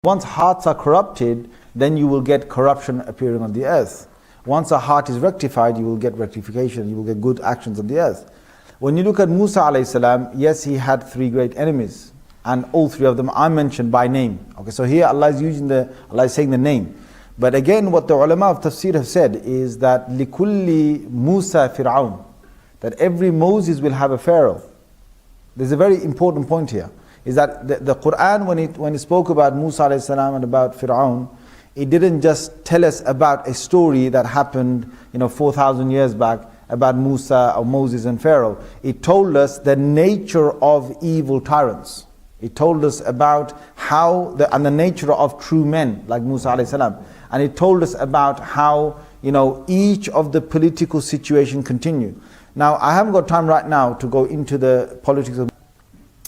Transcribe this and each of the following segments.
Once hearts are corrupted, then you will get corruption appearing on the earth. Once a heart is rectified, you will get rectification, you will get good actions on the earth. When you look at Musa alayhi salam, yes, he had three great enemies, and all three of them are mentioned by name. Okay, so here Allah is saying the name. But again, what the ulama of tafsir have said is that likulli Musa Fir'aun, that every Moses will have a Pharaoh. There's a very important point here. Is that the Qur'an, when it spoke about Musa alayhi salam and about Fir'aun, it didn't just tell us about a story that happened 4,000 years back about Musa or Moses and Pharaoh. It told us the nature of evil tyrants. It told us about and the nature of true men like Musa alayhi salam. And it told us about how each of the political situation continue. Now, I haven't got time right now to go into the politics of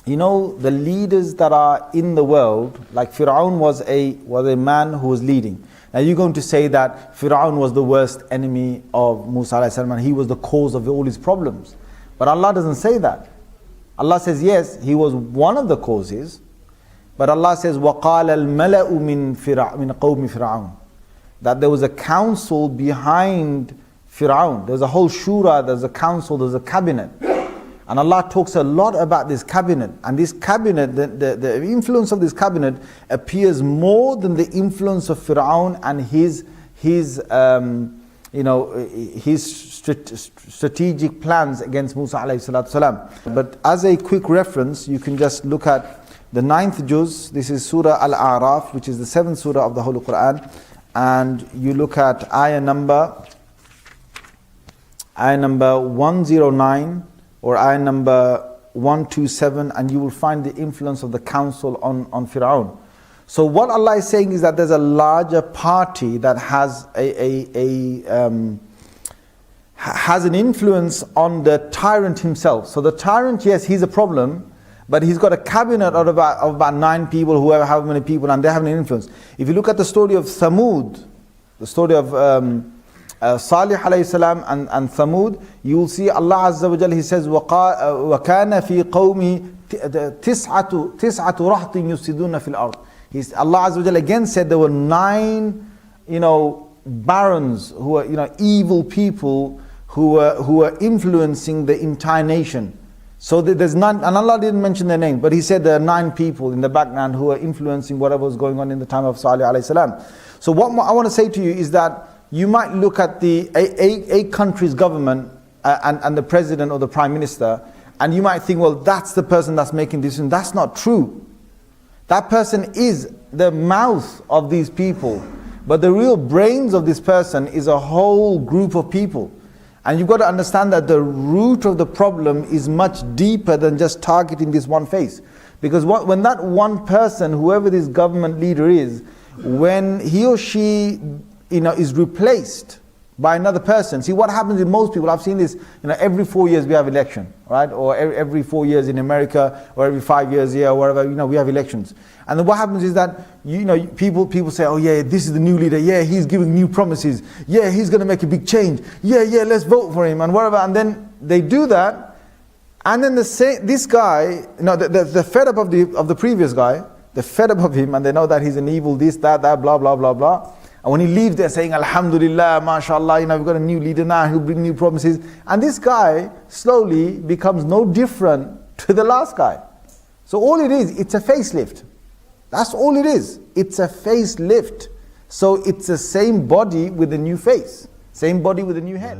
the leaders that are in the world, like Fir'aun was a man who was leading. Now you're going to say that Fir'aun was the worst enemy of Musa alayhi salam and he was the cause of all his problems. But Allah doesn't say that. Allah says yes, he was one of the causes. But Allah says وَقَالَ الْمَلَأُ مِنْ قَوْمِ فِرْعَوْنَ, that there was a council behind Fir'aun. There's a whole shura, there's a council, there's a cabinet. And Allah talks a lot about this cabinet. And this cabinet, the influence of this cabinet appears more than the influence of Fir'aun and his strategic plans against Musa alayhi salatu salam. But as a quick reference, you can just look at the 9th juz. This is Surah Al-A'raf, which is the 7th surah of the Holy Qur'an. And you look at ayah number 109 or ayah number 127, and you will find the influence of the council on Fir'aun. So what Allah is saying is that there's a larger party that has has an influence on the tyrant himself. So the tyrant, yes, he's a problem, but he's got a cabinet of about 9 people, whoever, however many people, and they have an influence. If you look at the story of Thamud, the story of Salih alayhi salam and Thamud, you will see Allah Azza wa Jalla, He says, وَكَانَ فِي قَوْمِ تِسْعَةُ رَهْطٍ يُفْسِدُونَ فِي الْأَرْضِ. Allah Azza wa Jalla again said there were 9 barons who were evil people who were influencing the entire nation. So there's 9, and Allah didn't mention their name, but He said there are 9 people in the background who are influencing whatever was going on in the time of Salih alayhi salam. So what I want to say to you is that you might look at a country's government and the president or the prime minister, and you might think, well, that's the person that's making this, and that's not true. That person is the mouth of these people, but the real brains of this person is a whole group of people. And you've got to understand that the root of the problem is much deeper than just targeting this one face. Because when that one person, whoever this government leader is, when he or she is replaced by another person. See what happens with most people, I've seen this, every 4 years we have election, right? Or every 4 years in America, or every 5 years here, or wherever, we have elections. And then what happens is that, people say, oh yeah, this is the new leader, yeah, he's giving new promises, yeah, he's going to make a big change, yeah, let's vote for him, and whatever. And then they do that, and then this guy, they're fed up of the previous guy, they're fed up of him, and they know that he's an evil, this, that, blah, blah, blah, blah. And when he leaves, they're saying, Alhamdulillah, mashallah, we've got a new leader now, he'll bring new promises. And this guy slowly becomes no different to the last guy. So all it is, it's a facelift. That's all it is. It's a facelift. So it's the same body with a new face. Same body with a new head.